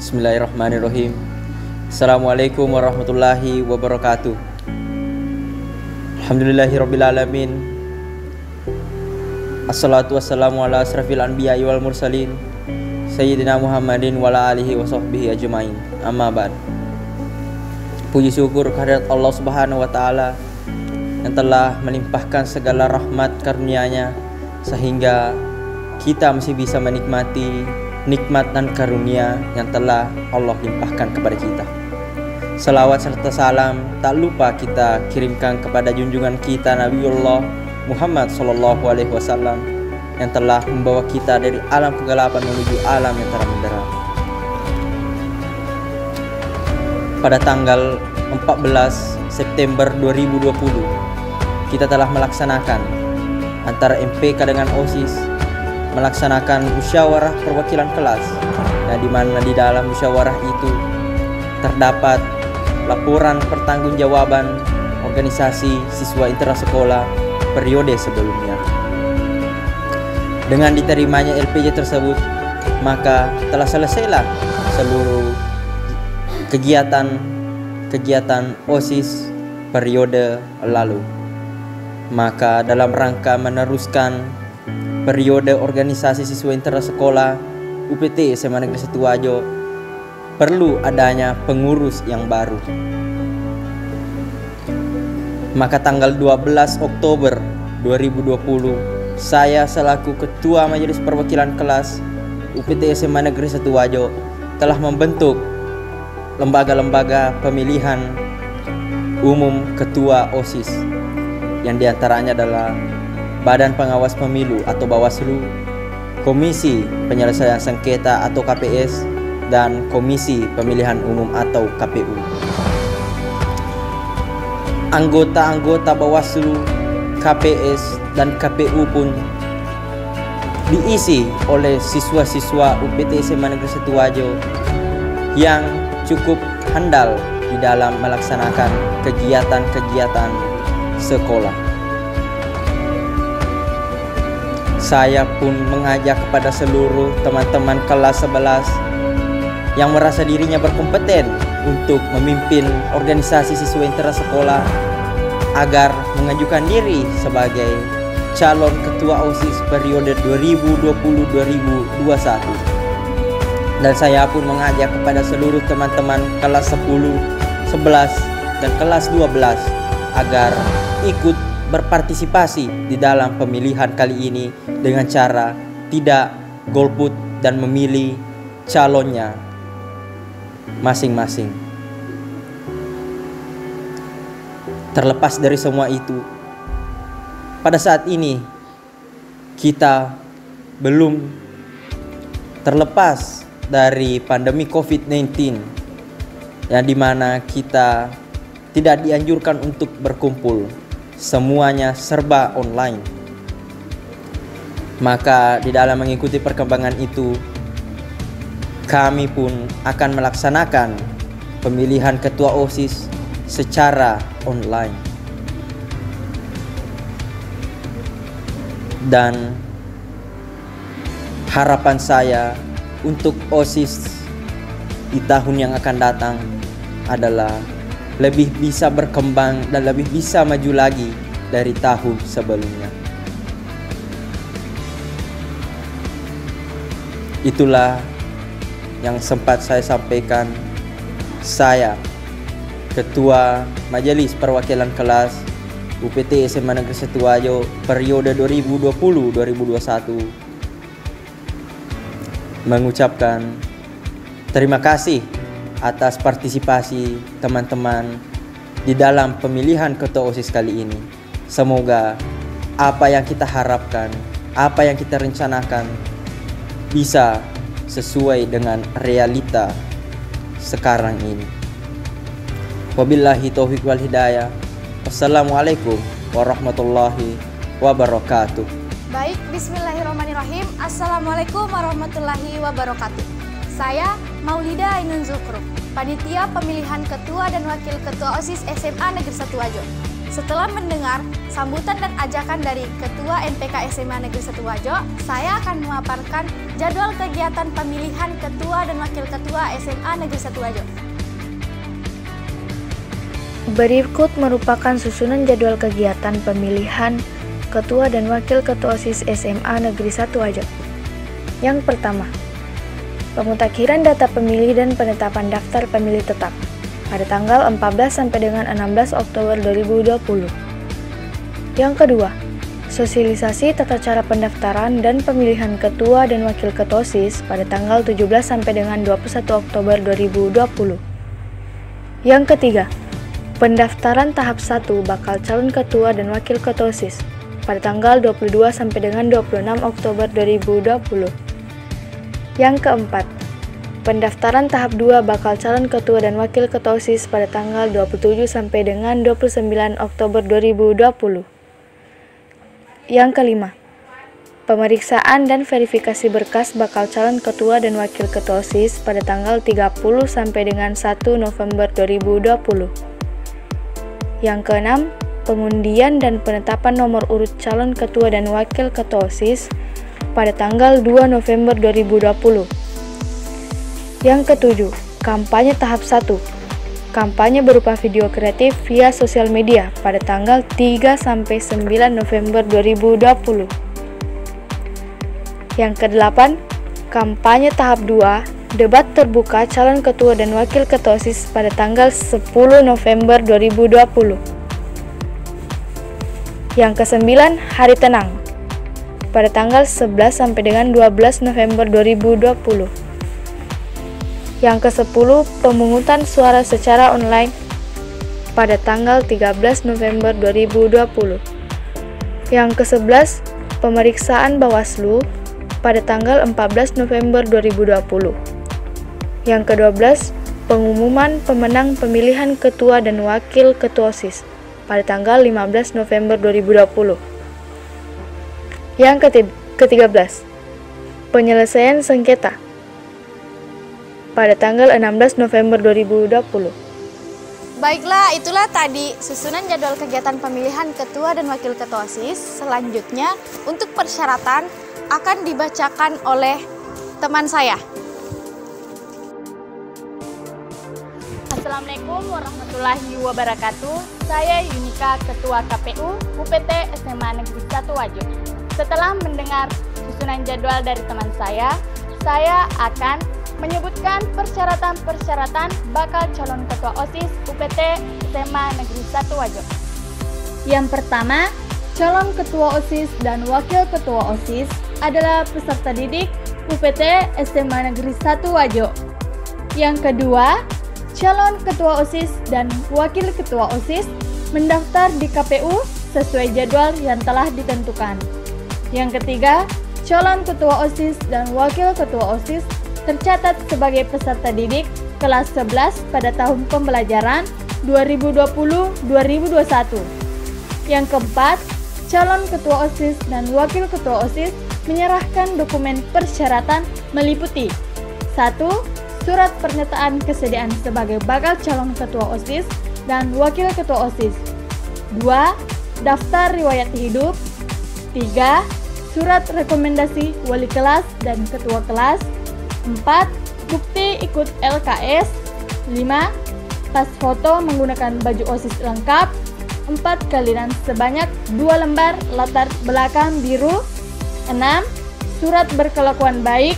Bismillahirrahmanirrahim. Assalamualaikum warahmatullahi wabarakatuh. Alhamdulillahirrabbilalamin. Assalatu wassalamu ala asrafil anbiya'i wal mursalin Sayyidina Muhammadin wa ala alihi wa sahbihi ajma'in. Amma ba'd. Puji syukur kehadirat Allah Subhanahu wa ta'ala yang telah melimpahkan segala rahmat karunia-Nya sehingga kita masih bisa menikmati nikmat dan karunia yang telah Allah limpahkan kepada kita. Salawat serta salam tak lupa kita kirimkan kepada junjungan kita Nabiullah Muhammad SAW yang telah membawa kita dari alam kegelapan menuju alam yang terang benderang. Pada tanggal 14 September 2020 kita telah melaksanakan antara MPK dengan OSIS melaksanakan musyawarah perwakilan kelas, di mana di dalam musyawarah itu terdapat laporan pertanggungjawaban organisasi siswa intrasekolah periode sebelumnya. Dengan diterimanya LPJ tersebut, maka telah selesailah seluruh kegiatan OSIS periode lalu. Maka dalam rangka meneruskan periode organisasi siswa intrasekolah UPT SMA Negeri 1 Wajo, perlu adanya pengurus yang baru. Maka tanggal 12 Oktober 2020 saya selaku Ketua Majelis Perwakilan Kelas UPT SMA Negeri 1 Wajo telah membentuk lembaga-lembaga pemilihan umum ketua OSIS, yang diantaranya adalah Badan Pengawas Pemilu atau Bawaslu, Komisi Penyelesaian Sengketa atau KPS, dan Komisi Pemilihan Umum atau KPU. Anggota-anggota Bawaslu, KPS, dan KPU pun diisi oleh siswa-siswa UPT SMA Negeri 1 Wajo yang cukup handal di dalam melaksanakan kegiatan-kegiatan sekolah. Saya pun mengajak kepada seluruh teman-teman kelas 11 yang merasa dirinya berkompeten untuk memimpin organisasi siswa intrasekolah agar mengajukan diri sebagai calon ketua OSIS periode 2020-2021. Dan saya pun mengajak kepada seluruh teman-teman kelas 10, 11, dan kelas 12 agar ikut berpartisipasi di dalam pemilihan kali ini dengan cara tidak golput dan memilih calonnya masing-masing. Terlepas dari semua itu, pada saat ini kita belum terlepas dari pandemi COVID-19, yang dimana kita tidak dianjurkan untuk berkumpul. Semuanya serba online. Maka di dalam mengikuti perkembangan itu, kami pun akan melaksanakan pemilihan ketua OSIS secara online. Dan harapan saya untuk OSIS di tahun yang akan datang adalah lebih bisa berkembang dan lebih bisa maju lagi dari tahun sebelumnya. Itulah yang sempat saya sampaikan. Saya, Ketua Majelis Perwakilan Kelas UPT SMA Negeri 1 Wajo periode 2020-2021, mengucapkan terima kasih atas partisipasi teman-teman di dalam pemilihan ketua OSIS kali ini. Semoga apa yang kita harapkan, apa yang kita rencanakan bisa sesuai dengan realita sekarang ini. Wabillahi taufiq wal hidayah. Wassalamualaikum warahmatullahi wabarakatuh. Baik, bismillahirrahmanirrahim. Assalamualaikum warahmatullahi wabarakatuh. Saya Maulida Ainun Zukru, Panitia Pemilihan Ketua dan Wakil Ketua OSIS SMA Negeri 1 Wajo. Setelah mendengar sambutan dan ajakan dari Ketua NPK SMA Negeri 1 Wajo, saya akan memaparkan jadwal kegiatan pemilihan Ketua dan Wakil Ketua SMA Negeri 1 Wajo. Berikut merupakan susunan jadwal kegiatan pemilihan Ketua dan Wakil Ketua OSIS SMA Negeri 1 Wajo. Yang pertama, pemutakhiran data pemilih dan penetapan daftar pemilih tetap pada tanggal 14 sampai dengan 16 Oktober 2020. Yang kedua, sosialisasi tata cara pendaftaran dan pemilihan Ketua dan Wakil Ketua OSIS pada tanggal 17 sampai dengan 21 Oktober 2020. Yang ketiga, pendaftaran tahap 1 bakal calon Ketua dan Wakil Ketua OSIS pada tanggal 22 sampai dengan 26 Oktober 2020. Yang keempat, pendaftaran tahap 2 bakal calon Ketua dan Wakil Ketua OSIS pada tanggal 27 sampai dengan 29 Oktober 2020. Yang kelima, pemeriksaan dan verifikasi berkas bakal calon Ketua dan Wakil Ketua OSIS pada tanggal 30 sampai dengan 1 November 2020. Yang keenam, pengundian dan penetapan nomor urut calon Ketua dan Wakil Ketua OSIS pada tanggal 2 November 2020. Yang ketujuh, kampanye tahap 1. Kampanye berupa video kreatif via sosial media pada tanggal 3 sampai 9 November 2020. Yang kedelapan, kampanye tahap 2, debat terbuka calon Ketua dan Wakil Ketua OSIS pada tanggal 10 November 2020. Yang kesembilan, hari tenang pada tanggal 11 sampai dengan 12 November 2020. Yang ke-10, pemungutan suara secara online pada tanggal 13 November 2020. Yang ke-11, pemeriksaan Bawaslu pada tanggal 14 November 2020. Yang ke-12, pengumuman pemenang pemilihan Ketua dan Wakil Ketua OSIS pada tanggal 15 November 2020. Yang ke-13, penyelesaian sengketa pada tanggal 16 November 2020. Baiklah, itulah tadi susunan jadwal kegiatan pemilihan Ketua dan Wakil Ketua OSIS. Selanjutnya, untuk persyaratan akan dibacakan oleh teman saya. Assalamualaikum warahmatullahi wabarakatuh. Saya Yunika, Ketua KPU UPT SMA Negeri 1 Wajo. Setelah mendengar susunan jadwal dari teman saya akan menyebutkan persyaratan-persyaratan bakal calon Ketua OSIS UPT SMA Negeri 1 Wajo. Yang pertama, calon Ketua OSIS dan Wakil Ketua OSIS adalah peserta didik UPT SMA Negeri 1 Wajo. Yang kedua, calon Ketua OSIS dan Wakil Ketua OSIS mendaftar di KPU sesuai jadwal yang telah ditentukan. Yang ketiga, calon Ketua OSIS dan Wakil Ketua OSIS tercatat sebagai peserta didik kelas 11 pada tahun pembelajaran 2020-2021. Yang keempat, calon Ketua OSIS dan Wakil Ketua OSIS menyerahkan dokumen persyaratan meliputi 1. Surat pernyataan kesediaan sebagai bakal calon Ketua OSIS dan Wakil Ketua OSIS. 2. Daftar riwayat hidup. 3. Surat rekomendasi wali kelas dan ketua kelas. 4. Bukti ikut LKS. 5. Tas foto menggunakan baju OSIS lengkap 4 kalian sebanyak 2 lembar latar belakang biru. 6. Surat berkelakuan baik.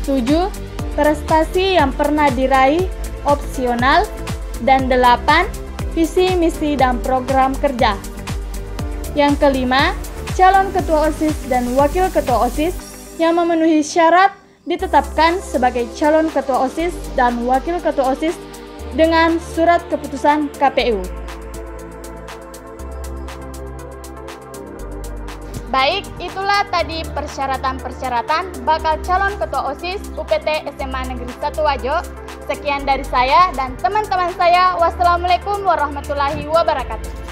7. Prestasi yang pernah diraih opsional. Dan 8. Visi, misi, dan program kerja. Yang kelima, calon Ketua OSIS dan Wakil Ketua OSIS yang memenuhi syarat ditetapkan sebagai calon Ketua OSIS dan Wakil Ketua OSIS dengan surat keputusan KPU. Baik, itulah tadi persyaratan-persyaratan bakal calon Ketua OSIS UPT SMA Negeri 1 Wajo. Sekian dari saya dan teman-teman saya. Wassalamualaikum warahmatullahi wabarakatuh.